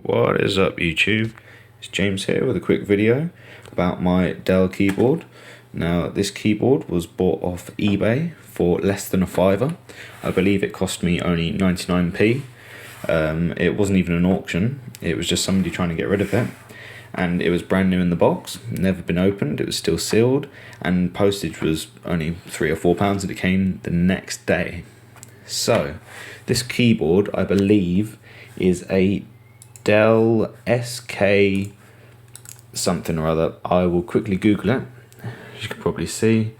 What is up, YouTube? It's James here with a quick video about my Dell keyboard. Now, this keyboard was bought off eBay for less than a fiver. I believe it cost me only 99p. It wasn't even an auction, it was just somebody trying to get rid of it. And it was brand new in the box, never been opened, it was still sealed, and postage was only £3 or £4 and it came the next day. So, this keyboard, I believe, is a Dell SK something or other. I will quickly Google it. As you can probably see,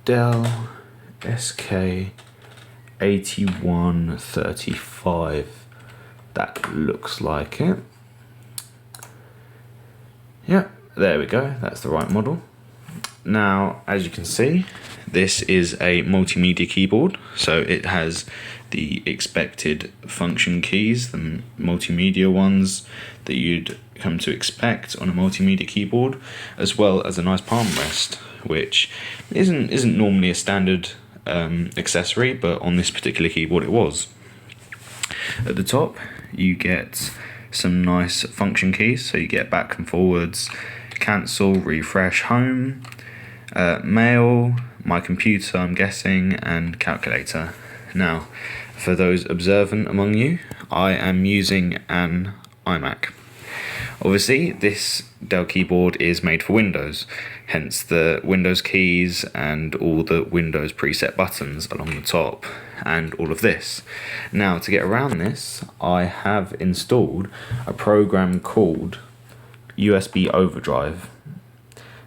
Dell SK-8135. That looks like it. Yeah, there we go, that's the right model. Now, as you can see, this is a multimedia keyboard, so it has the expected function keys, the multimedia ones that you'd come to expect on a multimedia keyboard, as well as a nice palm rest, which isn't normally a standard accessory, but on this particular keyboard it was. At the top, you get some nice function keys, so you get back and forwards, cancel, refresh, home, mail, my computer I'm guessing, and calculator. Now, for those observant among you, I am using an iMac. Obviously, this Dell keyboard is made for Windows, hence the Windows keys and all the Windows preset buttons along the top and all of this. Now, to get around this, I have installed a program called USB Overdrive.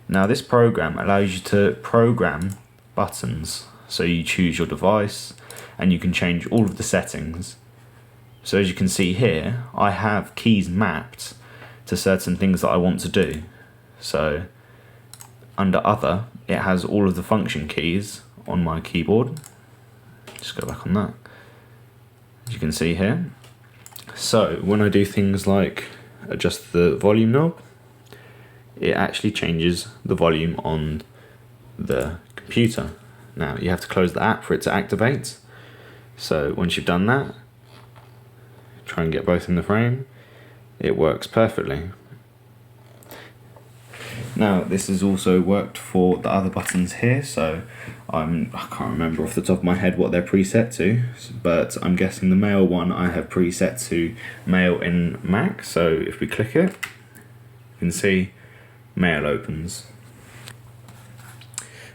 Now, this program allows you to program buttons, so you choose your device and you can change all of the settings. So as you can see here, I have keys mapped to certain things that I want to do. So under other, it has all of the function keys on my keyboard. Just go back on that, as you can see here. So when I do things like adjust the volume knob, it actually changes the volume on the computer. Now, you have to close the app for it to activate. So once you've done that, try and get both in the frame. It works perfectly. Now, this has also worked for the other buttons here, so I can't remember off the top of my head what they're preset to, but I'm guessing the mail one I have preset to mail in Mac. So if we click it, you can see mail opens.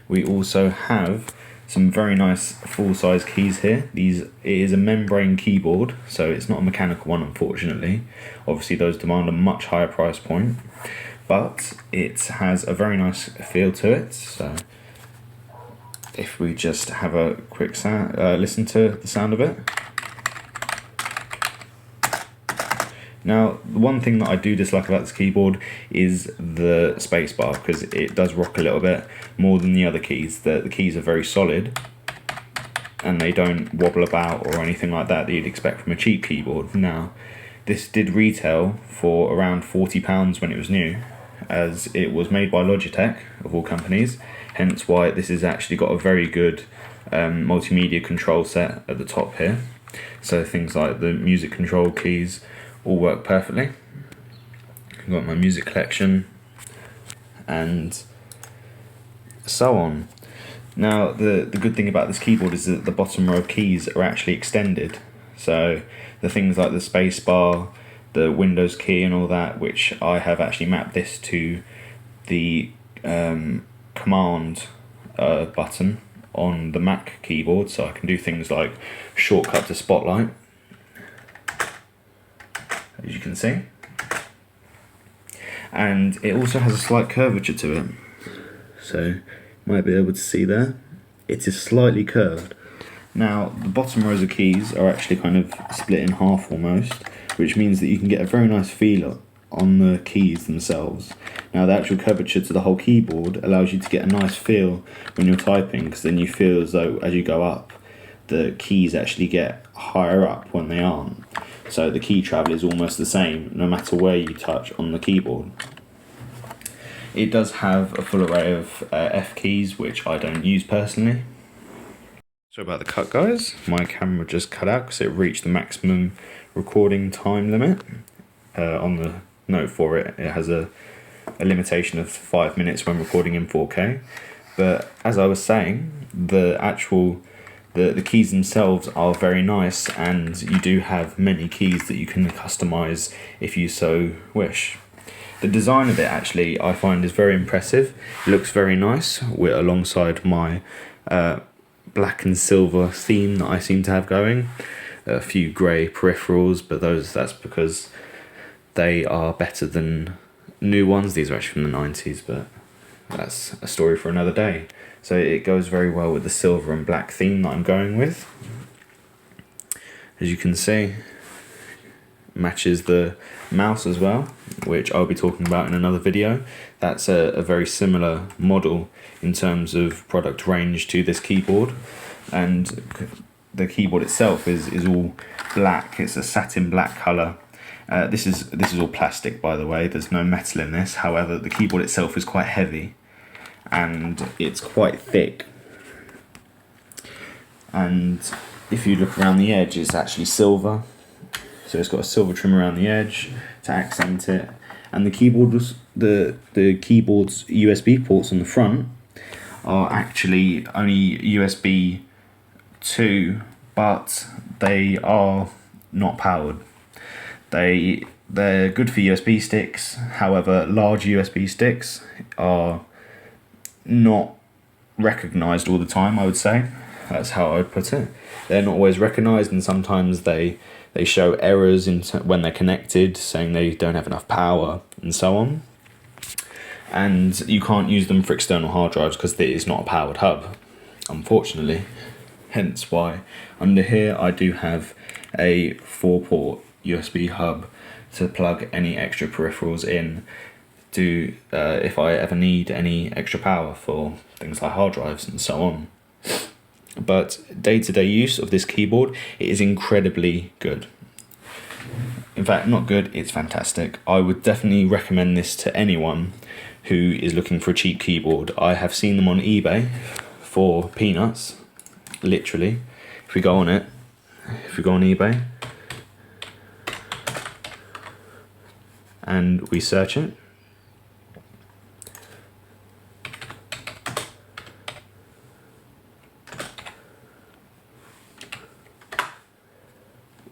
We also have some very nice full-size keys here. It is a membrane keyboard, so it's not a mechanical one, unfortunately. Obviously, those demand a much higher price point, but it has a very nice feel to it. So if we just have a quick listen to the sound of it. Now, the one thing that I do dislike about this keyboard is the spacebar, because it does rock a little bit more than the other keys. The keys are very solid and they don't wobble about or anything like that you'd expect from a cheap keyboard. Now, this did retail for around £40 when it was new, as it was made by Logitech, of all companies, hence why this has actually got a very good multimedia control set at the top here. So things like the music control keys all work perfectly. I've got my music collection and so on. Now, the good thing about this keyboard is that the bottom row of keys are actually extended. So the things like the space bar, the Windows key and all that, which I have actually mapped this to the command button on the Mac keyboard, so I can do things like shortcut to Spotlight, as you can see. And it also has a slight curvature to it, so you might be able to see there, it is slightly curved. Now, the bottom rows of keys are actually kind of split in half almost, which means that you can get a very nice feel on the keys themselves. Now, the actual curvature to the whole keyboard allows you to get a nice feel when you're typing, because then you feel as though as you go up, the keys actually get higher up when they aren't. So the key travel is almost the same no matter where you touch on the keyboard. It does have a full array of F keys, which I don't use personally. So about the cut, guys, my camera just cut out because it reached the maximum recording time limit. On the Note 4 it has a limitation of 5 minutes when recording in 4K. But as I was saying, the keys themselves are very nice, and you do have many keys that you can customize if you so wish. The design of it actually I find is very impressive. It looks very nice alongside my black and silver theme that I seem to have going. A few grey peripherals, but that's because they are better than new ones. These are actually from the 90s, but that's a story for another day. So it goes very well with the silver and black theme that I'm going with. As you can see, matches the mouse as well, which I'll be talking about in another video. That's a very similar model in terms of product range to this keyboard, and the keyboard itself is all black. It's a satin black colour. This is all plastic, by the way. There's no metal in this. However, the keyboard itself is quite heavy and it's quite thick. And if you look around the edge, it's actually silver. So it's got a silver trim around the edge to accent it. And the keyboard's USB ports on the front are actually only USB 2, but they are not powered. They're good for USB sticks. However, large USB sticks are not recognized all the time, I would say. That's how I would put it. They're not always recognized, and sometimes they show errors when they're connected, saying they don't have enough power and so on. And you can't use them for external hard drives because it is not a powered hub, unfortunately. Hence why under here I do have a 4-port USB hub to plug any extra peripherals in if I ever need any extra power for things like hard drives and so on. But day-to-day use of this keyboard, it is incredibly good. In fact, not good, it's fantastic. I would definitely recommend this to anyone who is looking for a cheap keyboard. I have seen them on eBay for peanuts, literally. If we go on eBay and we search it,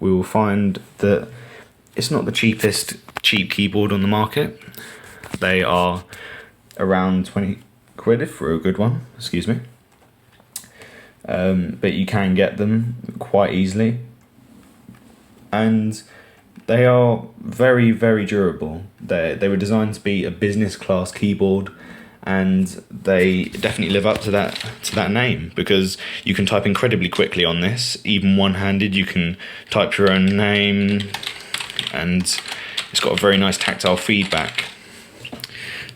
we will find that it's not the cheapest cheap keyboard on the market. They are around 20 quid for a good one, excuse me. But you can get them quite easily. And they are very, very durable. They were designed to be a business class keyboard, and they definitely live up to that name, because you can type incredibly quickly on this. Even one-handed, you can type your own name, and it's got a very nice tactile feedback.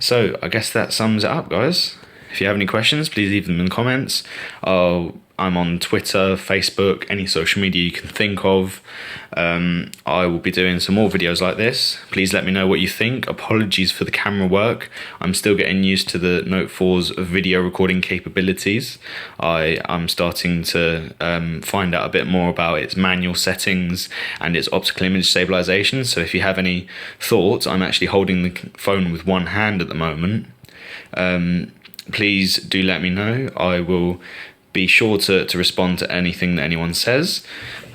So I guess that sums it up, guys. If you have any questions, please leave them in the comments. I'm on Twitter, Facebook, any social media you can think of. I will be doing some more videos like this. Please let me know what you think. Apologies for the camera work. I'm still getting used to the Note 4's video recording capabilities. I'm starting to find out a bit more about its manual settings and its optical image stabilization. So if you have any thoughts, I'm actually holding the phone with one hand at the moment. Please do let me know. I will be sure to respond to anything that anyone says.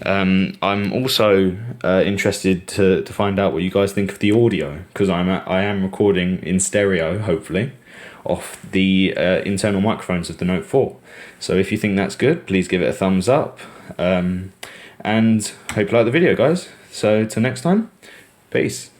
I'm also interested to find out what you guys think of the audio, because I am recording in stereo, hopefully, off the internal microphones of the Note 4. So if you think that's good, please give it a thumbs up. And hope you like the video, guys. So till next time, peace.